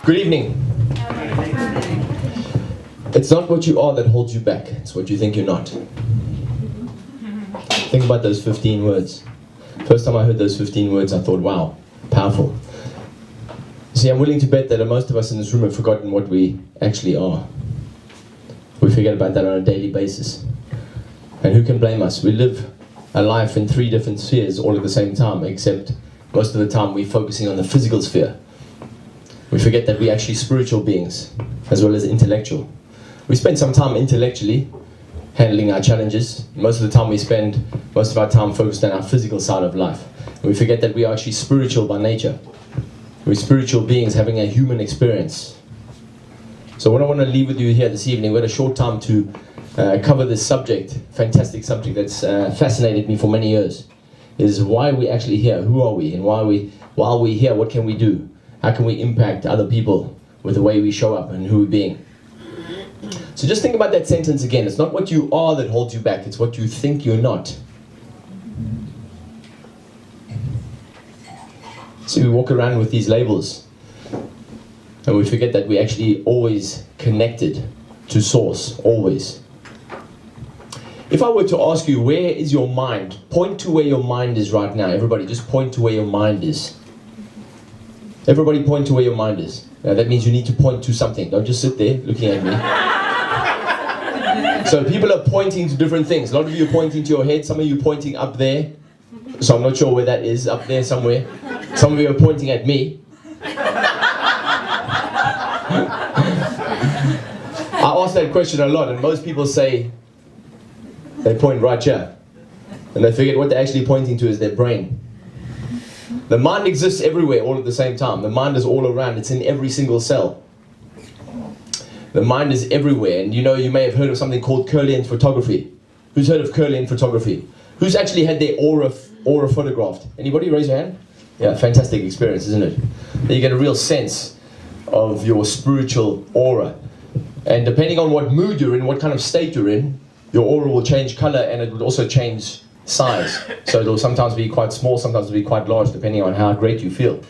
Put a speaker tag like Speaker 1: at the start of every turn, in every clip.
Speaker 1: Good evening. It's not what you are that holds you back, it's what you think you're not. Think about those 15 words. First time I heard those 15 words, I thought, wow, powerful. See, I'm willing to bet that most of us in this room have forgotten what we actually are. We forget about that on a daily basis. And who can blame us? We live a life in 3 different spheres all at the same time, except most of the time we're focusing on the physical sphere. We forget that we're actually spiritual beings, as well as intellectual. We spend some time intellectually handling our challenges. Most of the time we spend most of our time focused on our physical side of life. And we forget that we are actually spiritual by nature. We're spiritual beings having a human experience. So what I want to leave with you here this evening, we had a short time to cover this subject, fantastic subject that's fascinated me for many years, is why are we actually here? Who are we? And while we're here, what can we do? How can we impact other people with the way we show up and who we're being? So just think about that sentence again. It's not what you are that holds you back, it's what you think you're not. So we walk around with these labels and we forget that we're actually always connected to source, always. If I were to ask you, where is your mind? Point to where your mind is right now. Everybody, just point to where your mind is. Everybody point to where your mind is. Now, that means you need to point to something. Don't just sit there looking at me. So people are pointing to different things. A lot of you are pointing to your head. Some of you are pointing up there. So I'm not sure where that is, up there somewhere. Some of you are pointing at me. I ask that question a lot, and most people say they point right here. And they forget what they're actually pointing to is their brain. The mind exists everywhere all at the same time. The mind is all around. It's in every single cell. The mind is everywhere. And you may have heard of something called Kirlian photography. Who's heard of Kirlian photography? Who's actually had their aura photographed? Anybody? Raise your hand. Yeah, fantastic experience, isn't it? You get a real sense of your spiritual aura. And depending on what mood you're in, what kind of state you're in, your aura will change color and it will also change size. So it'll sometimes be quite small, sometimes it'll be quite large, depending on how great you feel.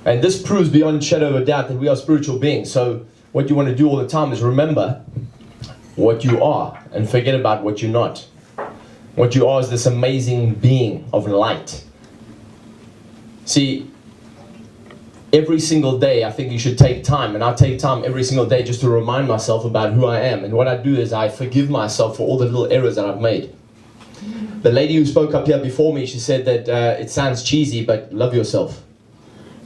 Speaker 1: And this proves beyond shadow of a doubt that we are spiritual beings. So what you want to do all the time is remember what you are and forget about what you're not. What you are is this amazing being of light. See, every single day I think you should take time, and I take time every single day just to remind myself about who I am. And what I do is I forgive myself for all the little errors that I've made. The lady who spoke up here before me, she said that it sounds cheesy, but love yourself.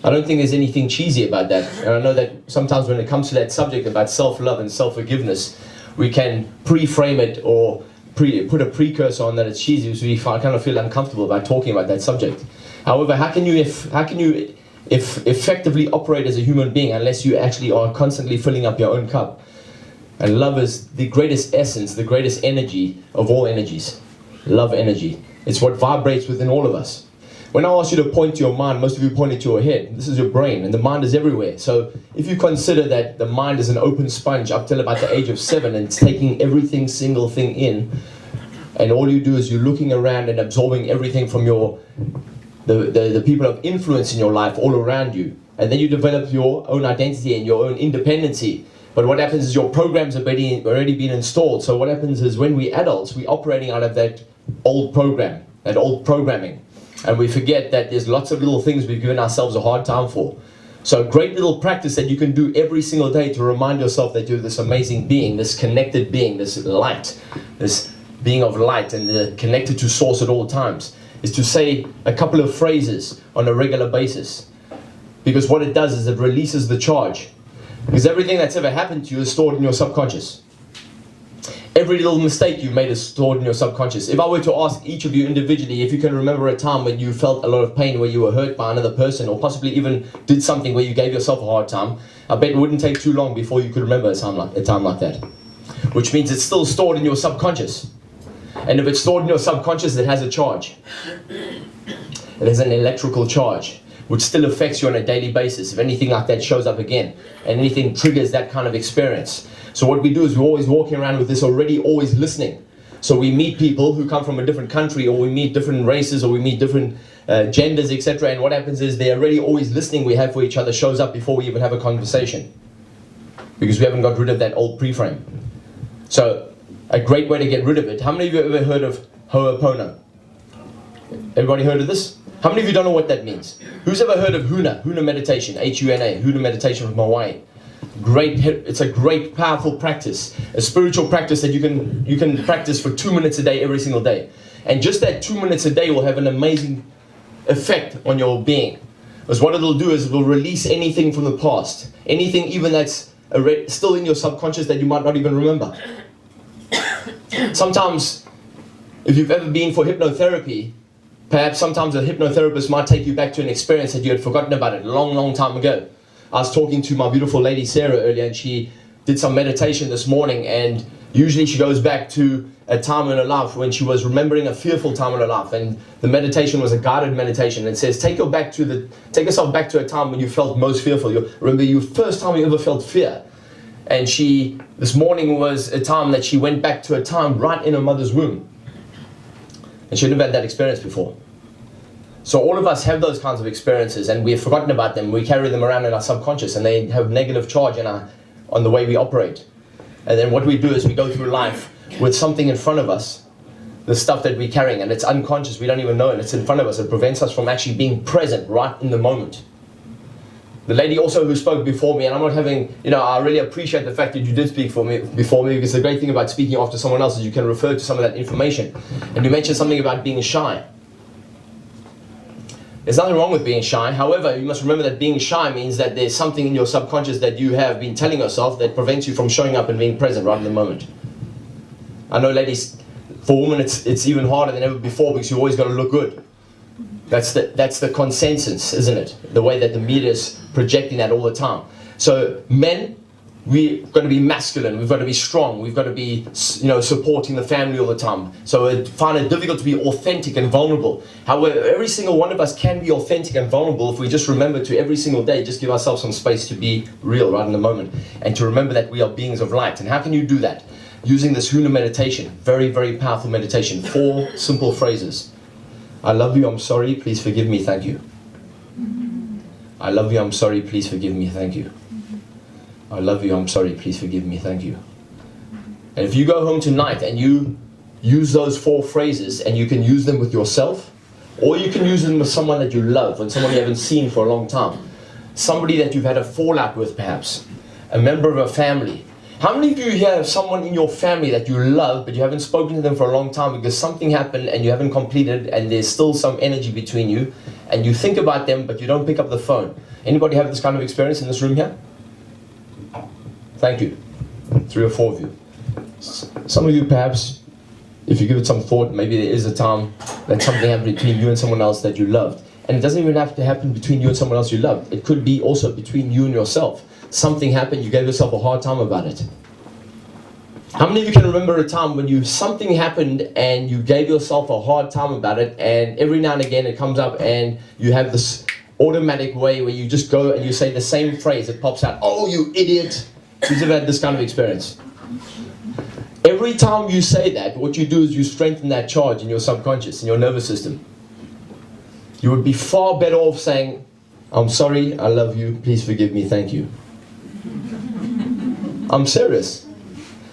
Speaker 1: I don't think there's anything cheesy about that. And I know that sometimes when it comes to that subject about self-love and self-forgiveness, we can pre-frame it or put a precursor on that it's cheesy, so we kind of feel uncomfortable about talking about that subject. However, how can you effectively operate as a human being unless you actually are constantly filling up your own cup? And love is the greatest essence, the greatest energy of all energies. Love energy. It's what vibrates within all of us. When I ask you to point to your mind, most of you point it to your head. This is your brain, and the mind is everywhere. So if you consider that the mind is an open sponge up till about the age of 7, and it's taking every single thing in, and all you do is you're looking around and absorbing everything from the people of influence in your life all around you, and then you develop your own identity and your own independency. But what happens is your programs have already been installed. So what happens is when we're adults, we're operating out of that old program, that old programming. And we forget that there's lots of little things we've given ourselves a hard time for. So a great little practice that you can do every single day to remind yourself that you're this amazing being, this connected being, this light, this being of light and connected to source at all times, is to say a couple of phrases on a regular basis. Because what it does is it releases the charge. Because everything that's ever happened to you is stored in your subconscious. Every little mistake you made is stored in your subconscious. If I were to ask each of you individually if you can remember a time when you felt a lot of pain, where you were hurt by another person, or possibly even did something where you gave yourself a hard time, I bet it wouldn't take too long before you could remember a time like that. Which means it's still stored in your subconscious. And if it's stored in your subconscious, it has a charge. It has an electrical charge, which still affects you on a daily basis. If anything like that shows up again, and anything triggers that kind of experience. So what we do is we're always walking around with this already, always listening. So we meet people who come from a different country, or we meet different races, or we meet different genders, etc. And what happens is the already always listening we have for each other shows up before we even have a conversation, because we haven't got rid of that old preframe. So a great way to get rid of it. How many of you have ever heard of Ho'opono? Everybody heard of this? How many of you don't know what that means? Who's ever heard of Huna? Huna meditation, H-U-N-A, Huna meditation from Hawaii. It's a great, powerful practice, a spiritual practice that you can practice for 2 minutes a day, every single day. And just that 2 minutes a day will have an amazing effect on your being. Because what it'll do is it will release anything from the past, anything even that's still in your subconscious that you might not even remember. Sometimes, if you've ever been for hypnotherapy, perhaps sometimes a hypnotherapist might take you back to an experience that you had forgotten about it a long, long time ago. I was talking to my beautiful lady Sarah earlier, and she did some meditation this morning, and usually she goes back to a time in her life when she was remembering a fearful time in her life, and the meditation was a guided meditation. It says, take yourself back to a time when you felt most fearful. Remember your first time you ever felt fear. And this morning was a time that she went back to a time right in her mother's womb. And she never had that experience before. So all of us have those kinds of experiences, and we've forgotten about them. We carry them around in our subconscious, and they have negative charge on the way we operate. And then what we do is we go through life with something in front of us, the stuff that we're carrying, and it's unconscious, we don't even know it, it's in front of us. It prevents us from actually being present right in the moment. The lady also who spoke before me, and I'm not having, I really appreciate the fact that you did speak before me, because the great thing about speaking after someone else is you can refer to some of that information. And you mentioned something about being shy. There's nothing wrong with being shy. However, you must remember that being shy means that there's something in your subconscious that you have been telling yourself that prevents you from showing up and being present right in the moment. I know, ladies, for women it's even harder than ever before, because you always got to look good. That's the consensus, isn't it? The way that the media is projecting that all the time. So men, we've got to be masculine, we've got to be strong, we've got to be, supporting the family all the time. So I find it difficult to be authentic and vulnerable. However, every single one of us can be authentic and vulnerable if we just remember to every single day just give ourselves some space to be real right in the moment, and to remember that we are beings of light. And how can you do that? Using this Huna meditation, very, very powerful meditation. 4 simple phrases. I love you, I'm sorry, please forgive me, thank you. I love you, I'm sorry, please forgive me, thank you. I love you, I'm sorry, please forgive me, thank you. And if you go home tonight and you use those 4 phrases, and you can use them with yourself, or you can use them with someone that you love, and someone you haven't seen for a long time, somebody that you've had a fallout with perhaps, a member of a family. How many of you here have someone in your family that you love, but you haven't spoken to them for a long time because something happened and you haven't completed, and there's still some energy between you, and you think about them but you don't pick up the phone? Anybody have this kind of experience in this room here? Thank you. 3 or 4 of you. Some of you perhaps, if you give it some thought, maybe there is a time that something happened between you and someone else that you loved. And it doesn't even have to happen between you and someone else you loved. It could be also between you and yourself. Something happened, you gave yourself a hard time about it. How many of you can remember a time when something happened and you gave yourself a hard time about it, and every now and again it comes up and you have this automatic way where you just go and you say the same phrase, it pops out, oh you idiot. Who's ever had this kind of experience? Every time you say that, what you do is you strengthen that charge in your subconscious, in your nervous system. You would be far better off saying, I'm sorry, I love you, please forgive me, thank you. I'm serious.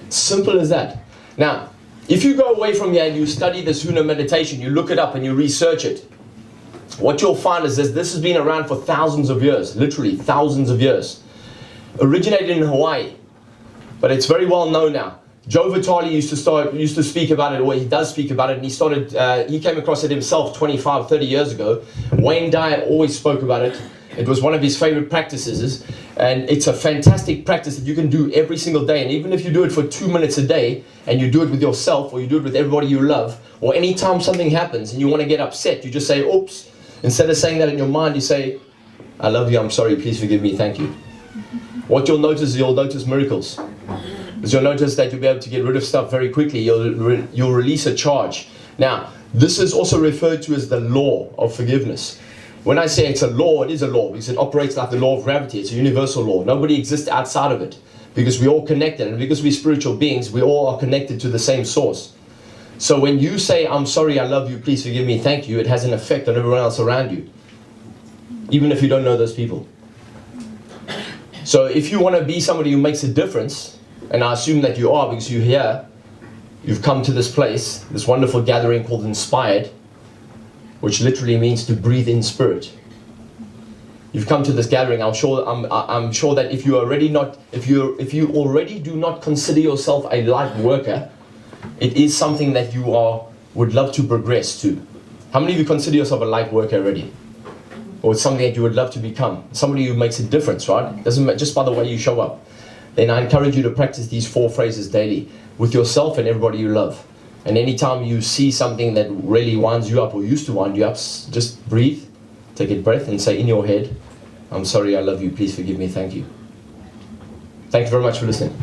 Speaker 1: Simple as that. Now, if you go away from here and you study this Huna meditation, you look it up and you research it, what you'll find is this has been around for thousands of years, literally thousands of years. Originated in Hawaii, but it's very well known now. Joe Vitale used to speak about it, or he does speak about it, and he came across it himself 25, 30 years ago. Wayne Dyer always spoke about it. It was one of his favorite practices, and it's a fantastic practice that you can do every single day. And even if you do it for 2 minutes a day, and you do it with yourself, or you do it with everybody you love, or anytime something happens and you want to get upset, you just say, oops. Instead of saying that in your mind, you say, I love you, I'm sorry, please forgive me, thank you. What you'll notice is you'll notice miracles. Because you'll notice that you'll be able to get rid of stuff very quickly. You'll release a charge. Now, this is also referred to as the law of forgiveness. When I say it's a law, it is a law because it operates like the law of gravity. It's a universal law. Nobody exists outside of it because we're all connected. And because we're spiritual beings, we all are connected to the same source. So when you say, I'm sorry, I love you, please forgive me, thank you, it has an effect on everyone else around you, even if you don't know those people. So if you want to be somebody who makes a difference, and I assume that you are because you're here, you've come to this place, this wonderful gathering called Inspired, which literally means to breathe in spirit. You've come to this gathering. I'm sure that if you already do not consider yourself a light worker, it is something that you would love to progress to. How many of you consider yourself a light worker already? Or it's something that you would love to become? Somebody who makes a difference, right? Doesn't matter, just by the way you show up. Then I encourage you to practice these 4 phrases daily with yourself and everybody you love. And anytime you see something that really winds you up or used to wind you up, just breathe, take a breath and say in your head, I'm sorry, I love you, please forgive me, thank you. Thank you very much for listening.